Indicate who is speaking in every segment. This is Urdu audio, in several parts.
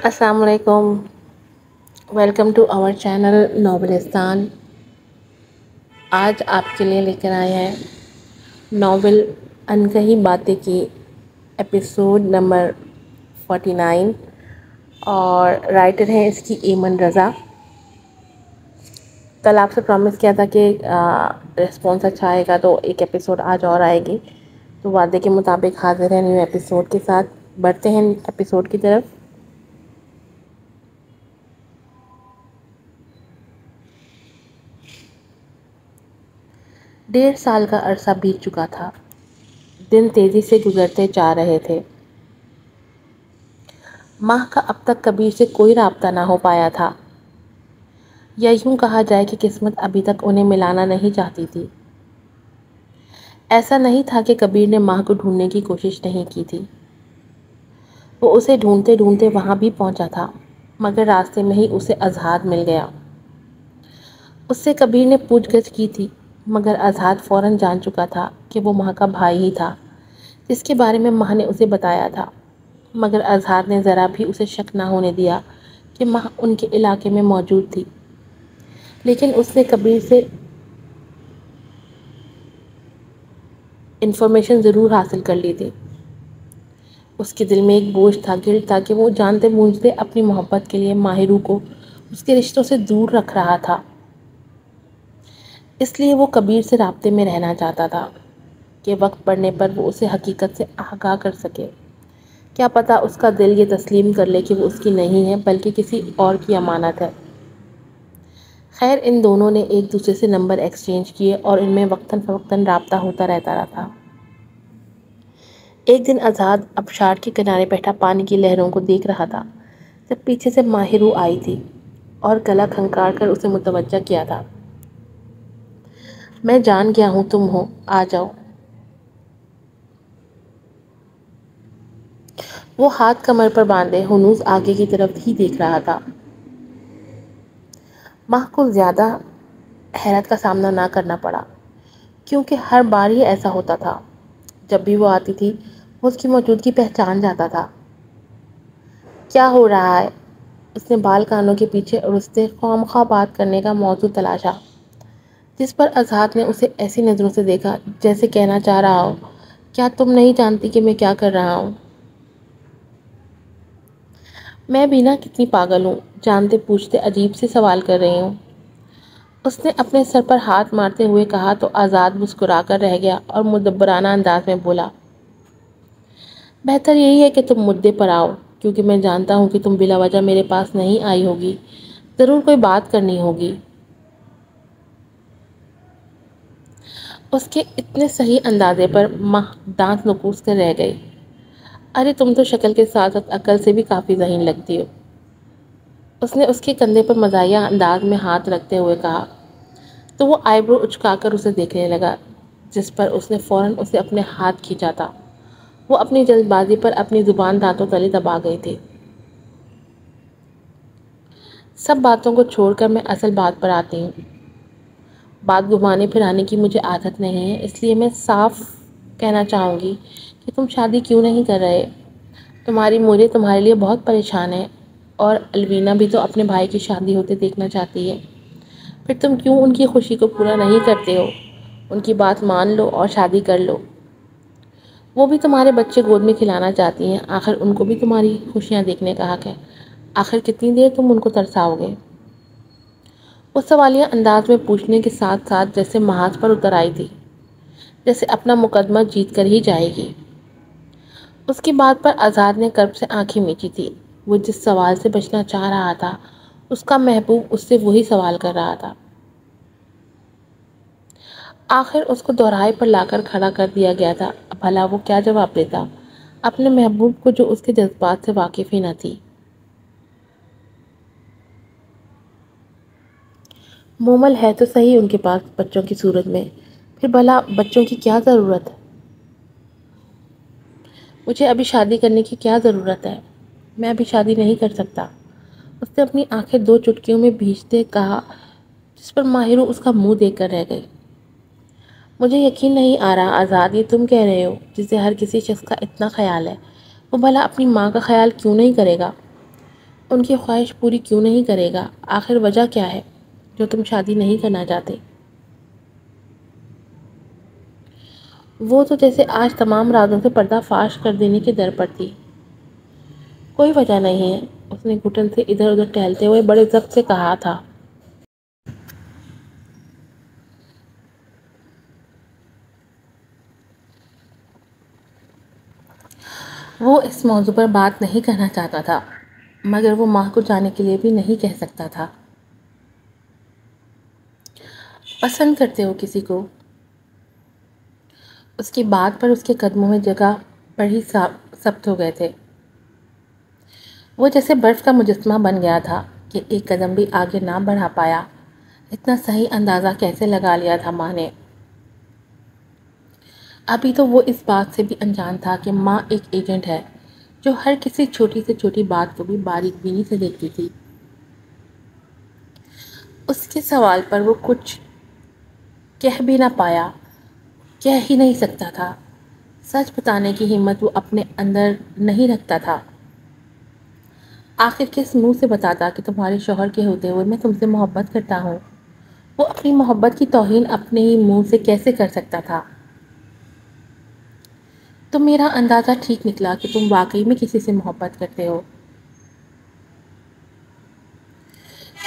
Speaker 1: السلام علیکم. Welcome to our channel Novelistan. آج آپ کے لیے لے کر آئے ہیں ناول انکہی باتیں کی ایپیسوڈ نمبر 49 اور رائٹر ہیں اس کی ایمن رضا. کل آپ سے پرومس کیا تھا کہ رسپانس اچھا آئے گا تو ایک ایپیسوڈ آج اور آئے گی. تو وعدے کے مطابق حاضر ہیں نیو ایپیسوڈ کے ساتھ. بڑھتے ہیں ایپیسوڈ کی طرف. 1.5 سال کا عرصہ بیت چکا تھا. دن تیزی سے گزرتے جا رہے تھے. ماہ کا اب تک کبیر سے کوئی رابطہ نہ ہو پایا تھا، یا یوں کہا جائے کہ قسمت ابھی تک انہیں ملانا نہیں چاہتی تھی. ایسا نہیں تھا کہ کبیر نے ماہ کو ڈھونڈنے کی کوشش نہیں کی تھی. وہ اسے ڈھونڈتے ڈھونڈتے وہاں بھی پہنچا تھا، مگر راستے میں ہی اسے اذہان مل گیا. اس سے کبیر نے پوچھ گچھ کی تھی، مگر اذہان فوراً جان چکا تھا کہ وہ ماہ کا بھائی ہی تھا جس کے بارے میں ماہ نے اسے بتایا تھا. مگر اذہان نے ذرا بھی اسے شک نہ ہونے دیا کہ ماہ ان کے علاقے میں موجود تھی. لیکن اس نے کبیر سے انفارمیشن ضرور حاصل کر لی تھی. اس کے دل میں ایک بوجھ تھا، گلٹ تھا کہ وہ جانتے بوجھتے اپنی محبت کے لیے ماہرو کو اس کے رشتوں سے دور رکھ رہا تھا. اس لیے وہ کبیر سے رابطے میں رہنا چاہتا تھا کہ وقت پڑنے پر وہ اسے حقیقت سے آگاہ کر سکے. کیا پتہ اس کا دل یہ تسلیم کر لے کہ وہ اس کی نہیں ہے بلکہ کسی اور کی امانت ہے. خیر، ان دونوں نے ایک دوسرے سے نمبر ایکسچینج کیے اور ان میں وقتاً فوقتاً رابطہ ہوتا رہتا تھا. ایک دن آزاد آبشار کے کنارے بیٹھا پانی کی لہروں کو دیکھ رہا تھا جب پیچھے سے ماہرو آئی تھی اور گلا کھنکار کر اسے متوجہ کیا تھا. میں جان گیا ہوں تم ہو، آ جاؤ. وہ ہاتھ کمر پر باندھے ہنوز آگے کی طرف ہی دیکھ رہا تھا. ماہ کو زیادہ حیرت کا سامنا نہ کرنا پڑا، کیونکہ ہر بار ہی ایسا ہوتا تھا. جب بھی وہ آتی تھی وہ اس کی موجودگی پہچان جاتا تھا. کیا ہو رہا ہے؟ اس نے بال کانوں کے پیچھے اڑستے خواہ بات کرنے کا موضوع تلاشا، جس پر اذہان نے اسے ایسی نظروں سے دیکھا جیسے کہنا چاہ رہا ہو، کیا تم نہیں جانتی کہ میں کیا کر رہا ہوں؟ میں بھی نہ کتنی پاگل ہوں، جانتے پوچھتے عجیب سے سوال کر رہی ہوں. اس نے اپنے سر پر ہاتھ مارتے ہوئے کہا تو آزاد مسکرا کر رہ گیا اور مدبرانہ انداز میں بولا، بہتر یہی ہے کہ تم مدعے پر آؤ، کیونکہ میں جانتا ہوں کہ تم بلا وجہ میرے پاس نہیں آئی ہوگی. ضرور کوئی بات کرنی ہوگی. اس کے اتنے صحیح اندازے پر ماہ دانت نکوس کر رہ گئی. ارے تم تو شکل کے ساتھ ساتھ عقل سے بھی کافی ذہین لگتی ہو. اس نے اس کے کندھے پر مزاحیہ انداز میں ہاتھ رکھتے ہوئے کہا تو وہ آئی برو اچکا کر اسے دیکھنے لگا، جس پر اس نے فوراً اسے اپنے ہاتھ کھینچا تھا. وہ اپنی جلد بازی پر اپنی زبان دانتوں تلے دبا گئی تھی. سب باتوں کو چھوڑ کر میں اصل بات پر آتی ہوں. بات گھمانے پھرانے کی مجھے عادت نہیں ہے، اس لیے میں صاف کہنا چاہوں گی کہ تم شادی کیوں نہیں کر رہے. تمہاری موجیں تمہارے لیے بہت پریشان ہیں، اور الوینا بھی تو اپنے بھائی کی شادی ہوتے دیکھنا چاہتی ہے. پھر تم کیوں ان کی خوشی کو پورا نہیں کرتے ہو؟ ان کی بات مان لو اور شادی کر لو. وہ بھی تمہارے بچے گود میں کھلانا چاہتی ہیں، آخر ان کو بھی تمہاری خوشیاں دیکھنے کا حق ہے. آخر کتنی دیر تم ان کو ترساؤ گے؟ وہ سوالیہ انداز میں پوچھنے کے ساتھ ساتھ جیسے محاذ پر اتر آئی تھی، جیسے اپنا مقدمہ جیت کر ہی جائے گی. اس کی بات پر آزاد نے کرب سے آنکھیں میچی تھی. وہ جس سوال سے بچنا چاہ رہا تھا اس کا محبوب اس سے وہی سوال کر رہا تھا. آخر اس کو دوراہے پر لا کر کھڑا کر دیا گیا تھا. بھلا وہ کیا جواب دیتا اپنے محبوب کو جو اس کے جذبات سے واقف ہی نہ تھی. مومل ہے تو صحیح ان کے پاس بچوں کی صورت میں، پھر بھلا بچوں کی کیا ضرورت؟ مجھے ابھی شادی کرنے کی کیا ضرورت ہے؟ میں ابھی شادی نہیں کر سکتا. اس نے اپنی آنکھیں 2 چٹکیوں میں بھیجتے کہا، جس پر ماہرو اس کا منہ دیکھ کر رہ گئی. مجھے یقین نہیں آ رہا آزاد، یہ تم کہہ رہے ہو جسے ہر کسی شخص کا اتنا خیال ہے، وہ بھلا اپنی ماں کا خیال کیوں نہیں کرے گا؟ ان کی خواہش پوری کیوں نہیں کرے گا؟ آخر وجہ کیا ہے جو تم شادی نہیں کرنا چاہتے؟ وہ تو جیسے آج تمام رازوں سے پردہ فاش کر دینے کے در پر تھی۔ کوئی وجہ نہیں ہے، اس نے گھٹن سے ادھر ادھر ٹہلتے ہوئے بڑے ضبط سے کہا تھا۔ وہ اس موضوع پر بات نہیں کرنا چاہتا تھا، مگر وہ ماں کو جانے کے لیے بھی نہیں کہہ سکتا تھا۔ پسند کرتے ہو کسی کو؟ اس کی بات پر اس کے قدموں میں جگہ پر ہی ثبت ہو گئے تھے۔ وہ جیسے برف کا مجسمہ بن گیا تھا کہ ایک قدم بھی آگے نہ بڑھا پایا۔ اتنا صحیح اندازہ کیسے لگا لیا تھا ماں نے؟ ابھی تو وہ اس بات سے بھی انجان تھا کہ ماں ایک ایجنٹ ہے جو ہر کسی چھوٹی سے چھوٹی بات کو بھی باریک بینی سے دیکھتی تھی۔ اس کے سوال پر وہ کچھ کہہ بھی نہ پایا، کہہ ہی نہیں سکتا تھا۔ سچ بتانے کی ہمت وہ اپنے اندر نہیں رکھتا تھا۔ آخر کس منہ سے بتاتا کہ تمہارے شوہر کے ہوتے ہوئے میں تم سے محبت کرتا ہوں؟ وہ اپنی محبت کی توہین اپنے ہی منہ سے کیسے کر سکتا تھا؟ تو میرا اندازہ ٹھیک نکلا کہ تم واقعی میں کسی سے محبت کرتے ہو،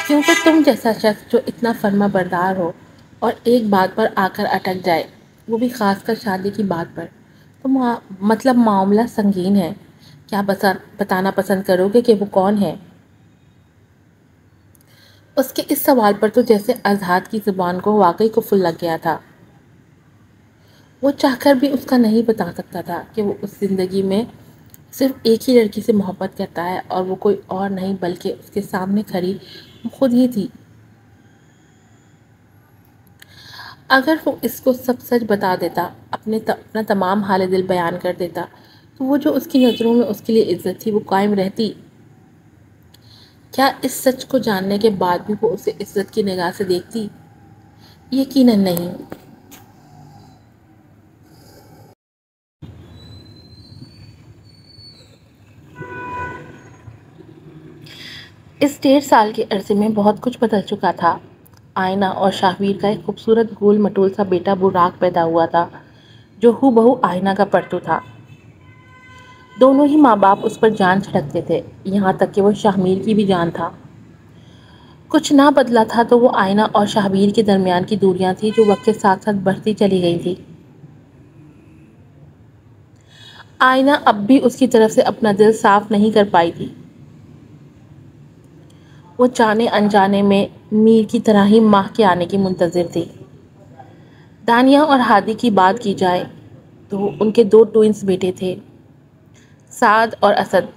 Speaker 1: کیونکہ تم جیسا شخص جو اتنا فرما بردار ہو اور ایک بات پر آ کر اٹک جائے، وہ بھی خاص کر شادی کی بات پر، تو مطلب معاملہ سنگین ہے۔ کیا بتانا پسند کرو گے کہ وہ کون ہے؟ اس کے اس سوال پر تو جیسے آزاد کی زبان کو واقعی قفل لگ گیا تھا۔ وہ چاہ کر بھی اس کا نہیں بتا سکتا تھا کہ وہ اس زندگی میں صرف ایک ہی لڑکی سے محبت کرتا ہے، اور وہ کوئی اور نہیں بلکہ اس کے سامنے کھڑی خود ہی تھی۔ اگر وہ اس کو سب سچ بتا دیتا، اپنا تمام حال دل بیان کر دیتا، تو وہ جو اس کی نظروں میں اس کے لیے عزت تھی وہ قائم رہتی۔ کیا اس سچ کو جاننے کے بعد بھی وہ اسے عزت کی نگاہ سے دیکھتی؟ یقیناً نہیں۔ اس 1.5 سال کے عرصے میں بہت کچھ بدل چکا تھا۔ آئینہ اور شاہویر کا ایک خوبصورت گول مٹول سا بیٹا براق پیدا ہوا تھا جو ہو بہو آئینہ کا پرتو تھا۔ دونوں ہی ماں باپ اس پر جان چھڑکتے تھے، یہاں تک کہ وہ شاہمیر کی بھی جان تھا۔ کچھ نہ بدلا تھا تو وہ آئینہ اور شاہویر کے درمیان کی دوریاں تھیں جو وقت کے ساتھ ساتھ بڑھتی چلی گئی تھی۔ آئینہ اب بھی اس کی طرف سے اپنا دل صاف نہیں کر پائی تھی۔ وہ جانے انجانے میں میر کی طرح ہی ماں کے آنے کی منتظر تھی۔ دانیہ اور ہادی کی بات کی جائے تو ان کے 2 ٹوئنس بیٹے تھے، سعد اور اسد۔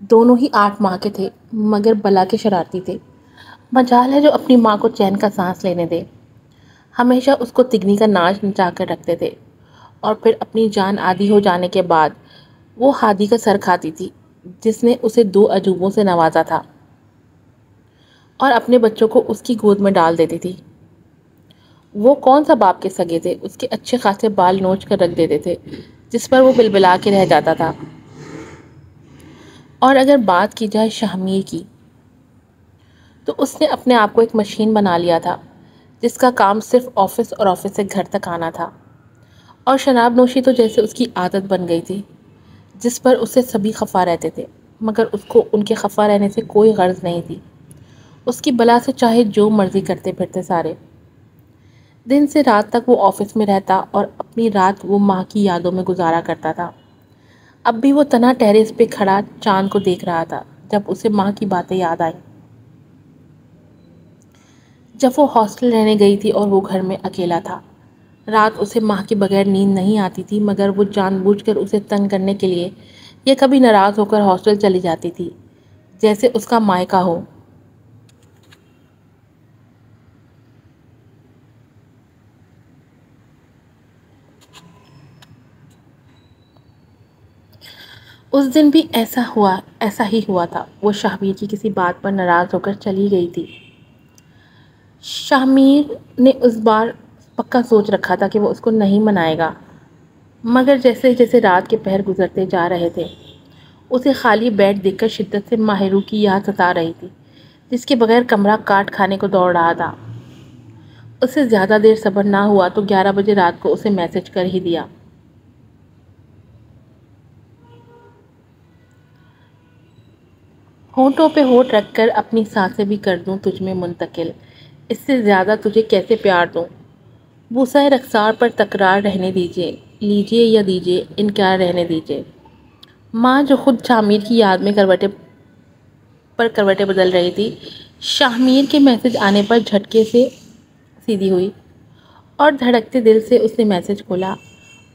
Speaker 1: دونوں ہی 8 ماہ کے تھے، مگر بلا کے شرارتی تھے۔ مجال ہے جو اپنی ماں کو چین کا سانس لینے دے۔ ہمیشہ اس کو تگنی کا ناچ نچا کر رکھتے تھے، اور پھر اپنی جان عادی ہو جانے کے بعد وہ ہادی کا سر کھاتی تھی جس نے اسے 2 عجوبوں سے نوازا تھا، اور اپنے بچوں کو اس کی گود میں ڈال دیتی تھی۔ وہ کون سا باپ کے سگے تھے، اس کے اچھے خاصے بال نوچ کر رکھ دیتے تھے جس پر وہ بلبلا کے رہ جاتا تھا۔ اور اگر بات کی جائے شاہمیر کی، تو اس نے اپنے آپ کو ایک مشین بنا لیا تھا جس کا کام صرف آفس اور آفس سے گھر تک آنا تھا، اور شراب نوشی تو جیسے اس کی عادت بن گئی تھی جس پر اس سے سبھی خفا رہتے تھے، مگر اس کو ان کے خفا رہنے سے کوئی غرض نہیں تھی۔ اس کی بلا سے چاہے جو مرضی کرتے پھرتے سارے۔ دن سے رات تک وہ آفس میں رہتا اور اپنی رات وہ ماں کی یادوں میں گزارا کرتا تھا۔ اب بھی وہ تنہا ٹیریس پہ کھڑا چاند کو دیکھ رہا تھا جب اسے ماں کی باتیں یاد آئیں، جب وہ ہاسٹل رہنے گئی تھی اور وہ گھر میں اکیلا تھا۔ رات اسے ماں کے بغیر نیند نہیں آتی تھی، مگر وہ جان بوجھ کر اسے تنگ کرنے کے لیے یا کبھی ناراض ہو کر ہاسٹل چلی جاتی تھی، جیسے اس کا مائکہ ہو۔ اس دن بھی ایسا ہی ہوا تھا۔ وہ شاہمیر کی کسی بات پر ناراض ہو کر چلی گئی تھی۔ شاہمیر نے اس بار پکا سوچ رکھا تھا کہ وہ اس کو نہیں منائے گا، مگر جیسے جیسے رات کے پہر گزرتے جا رہے تھے اسے خالی بیڈ دیکھ کر شدت سے ماہرو کی یاد ستا رہی تھی، جس کے بغیر کمرہ کاٹ کھانے کو دوڑ رہا تھا۔ اسے زیادہ دیر صبر نہ ہوا تو 11 بجے رات کو اسے میسج کر ہی دیا۔ ہونٹوں پہ ہونٹ رکھ کر اپنی سانسیں بھی کر دوں تجھ میں منتقل، اس سے زیادہ تجھے کیسے پیار دوں۔ بوسہ رخسار پر تکرار رہنے دیجیے، لیجیے یا دیجیے، انکار رہنے دیجیے۔ ماں جو خود شامیر کی یاد میں کروٹیں بدل رہی تھی، شامیر کے میسج آنے پر جھٹکے سے سیدھی ہوئی اور دھڑکتے دل سے اس نے میسج کھولا،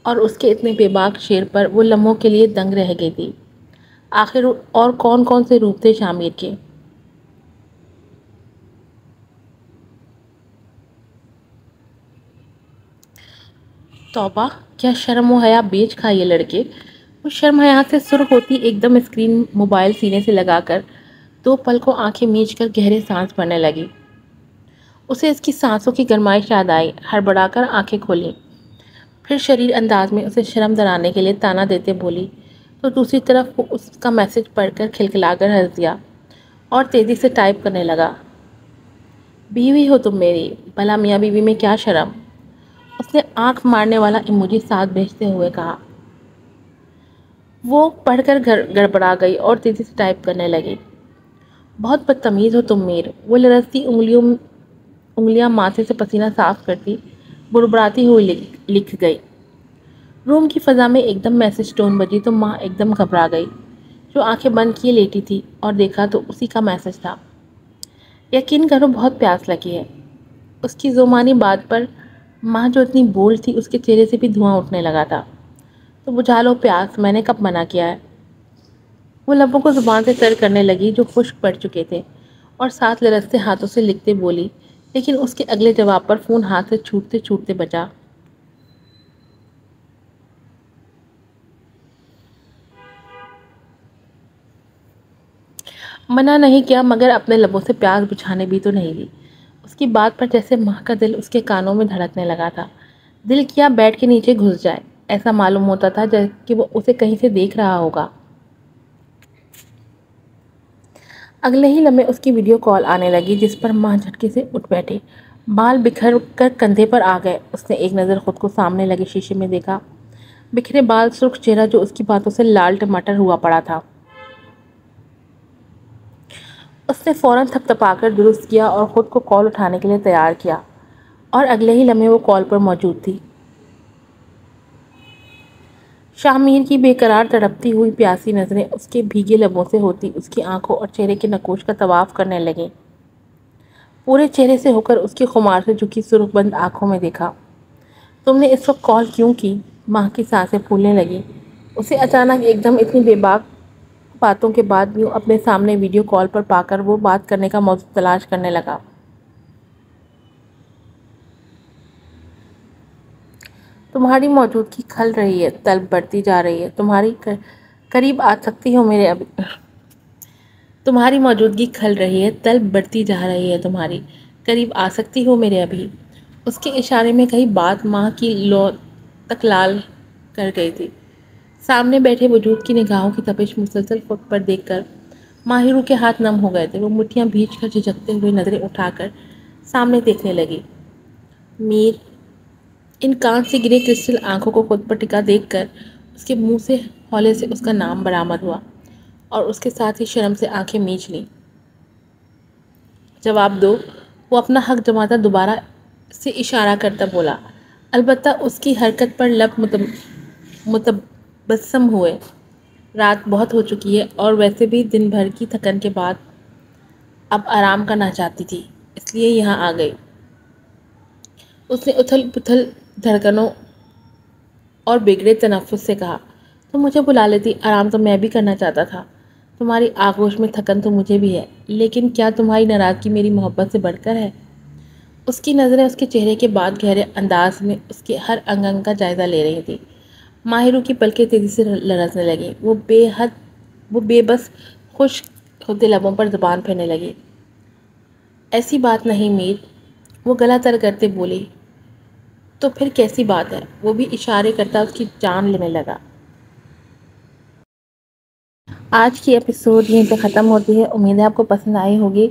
Speaker 1: اور اس کے اتنے بے باک شعر پر وہ لمحوں کے لیے دنگ رہ گئی تھی۔ آخر اور کون کون سے روپ تھے شامیر کے؟ توبہ، کیا شرم و حیا بیچ کھا یہ لڑکے۔ وہ شرم حیا سے سرخ ہوتی ایک دم اسکرین موبائل سینے سے لگا کر 2 پل کو آنکھیں میچ کر گہرے سانس بھرنے لگی۔ اسے اس کی سانسوں کی گرمائش یاد آئی، ہڑبڑا کر آنکھیں کھولیں، پھر شریر انداز میں اسے شرم دلانے کے لیے تانا دیتے بولی تو دوسری طرف وہ اس کا میسج پڑھ کر کھلکھلا کر ہنس دیا اور تیزی سے ٹائپ کرنے لگا۔ بیوی ہو تم میری، بھلا میاں بیوی میں کیا شرم؟ اس نے آنکھ مارنے والا ایموجی ساتھ بھیجتے ہوئے کہا۔ وہ پڑھ کر گڑبڑا گئی اور تیزی سے ٹائپ کرنے لگی۔ بہت بدتمیز ہو تم میر، وہ لرزتی انگلیاں ماتھے سے پسینہ صاف کرتی بڑبڑاتی ہوئی لکھ گئی۔ روم کی فضا میں ایک دم میسج ٹون بجی تو ماں ایک دم گھبرا گئی، جو آنکھیں بند کیے لیٹی تھی، اور دیکھا تو اسی کا میسج تھا۔ یقین کرو بہت پیاس لگی ہے۔ اس کی زمانی بات پر ماں جو اتنی بولڈ تھی، اس کے چہرے سے بھی دھواں اٹھنے لگا تھا۔ تو بجھا لو پیاس، میں نے کب منع کیا ہے؟ وہ لبوں کو زبان سے تر کرنے لگی جو خشک پڑ چکے تھے، اور ساتھ لرزتے ہاتھوں سے لکھتے بولی، لیکن اس کے اگلے جواب پر فون ہاتھ سے چھوٹتے چھوٹتے بچا۔ منع نہیں کیا، مگر اپنے لبوں سے پیاس بجھانے بھی تو نہیں دی۔ اس کی بات پر جیسے ماں کا دل اس کے کانوں میں دھڑکنے لگا تھا۔ دل کیا بیڈ کے نیچے گھس جائے، ایسا معلوم ہوتا تھا جیسے کہ وہ اسے کہیں سے دیکھ رہا ہوگا۔ اگلے ہی لمحے اس کی ویڈیو کال آنے لگی، جس پر ماں جھٹکے سے اٹھ بیٹھی، بال بکھر کر کندھے پر آ گئے۔ اس نے ایک نظر خود کو سامنے لگے شیشے میں دیکھا، بکھرے بال، سرخ چہرہ جو اس کی باتوں سے لال ٹماٹر ہوا پڑا تھا۔ اس نے فوراً تھپ تھپا کر درست کیا اور خود کو کال اٹھانے کے لیے تیار کیا، اور اگلے ہی لمحے وہ کال پر موجود تھی۔ شامیر کی بے قرار تڑپتی ہوئی پیاسی نظریں اس کے بھیگے لبوں سے ہوتی اس کی آنکھوں اور چہرے کے نقوش کا طواف کرنے لگیں، پورے چہرے سے ہو کر اس کی خمار سے جھکی سرخ بند آنکھوں میں دیکھا۔ تم نے اس وقت کال کیوں کی؟ ماں کی سانسیں پھولنے لگیں۔ اسے اچانک ایک دم اتنی بے باک باتوں کے بعد یوں اپنے سامنے ویڈیو کال پر پا کر وہ بات کرنے کا موضوع تلاش کرنے لگا۔ تمہاری موجودگی کھل رہی ہے، طلب بڑھتی جا رہی ہے، تمہاری قریب آ سکتی ہو میرے ابھی۔ تمہاری موجودگی کھل رہی ہے، طلب بڑھتی جا رہی ہے، تمہاری قریب آ سکتی ہو میرے ابھی۔ اس کے اشارے میں کئی بات ماں کی لو تک لال کر گئی تھی۔ سامنے بیٹھے وجود کی نگاہوں کی تپش مسلسل خود پر دیکھ کر ماہرو کے ہاتھ نم ہو گئے تھے۔ وہ مٹھیاں بھیج کر جھجکتے ہوئے نظریں اٹھا کر سامنے دیکھنے لگی۔ میر، ان کان سے گرے کرسٹل آنکھوں کو خود پر ٹکا دیکھ کر اس کے منہ سے ہولے سے اس کا نام برآمد ہوا، اور اس کے ساتھ ہی شرم سے آنکھیں میچ لیں۔ جواب دو، وہ اپنا حق جماتا دوبارہ سے اشارہ کرتا بولا، البتہ اس کی حرکت پر لب متبسم ہوئے۔ رات بہت ہو چکی ہے، اور ویسے بھی دن بھر کی تھکن کے بعد اب آرام کرنا چاہتی تھی، اس لیے یہاں آ گئی۔ اس نے اتھل پتھل دھڑکنوں اور بگڑے تنفس سے کہا، تم مجھے بلا لیتی، آرام تو میں بھی کرنا چاہتا تھا۔ تمہاری آغوش میں تھکن تو مجھے بھی ہے، لیکن کیا تمہاری ناراضگی میری محبت سے بڑھ کر ہے؟ اس کی نظریں اس کے چہرے کے بعد گہرے انداز میں اس کے ہر انگ انگ کا جائزہ لے رہی تھی۔ ماہرو کی پلکیں تیزی سے لرزنے لگیں، وہ بے بس خشک ہوتے لبوں پر زبان پھیرنے لگی۔ ایسی بات نہیں میر، وہ گلا تر کرتے بولی۔ تو پھر کیسی بات ہے؟ وہ بھی اشارے کرتا اس کی جان لینے لگا۔ آج کی ایپیسوڈ یہیں پہ ختم ہوتی ہے. امید ہے آپ کو پسند آئی ہوگی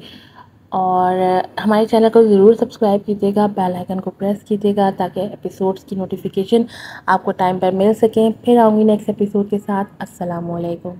Speaker 1: اور ہمارے چینل کو ضرور سبسکرائب کیجیے گا، بیل آئیکن کو پریس کیجیے گا تاکہ ایپیسوڈس کی نوٹیفیکیشن آپ کو ٹائم پر مل سکیں. پھر آؤں گی نیکسٹ ایپیسوڈ کے ساتھ. السلام علیکم.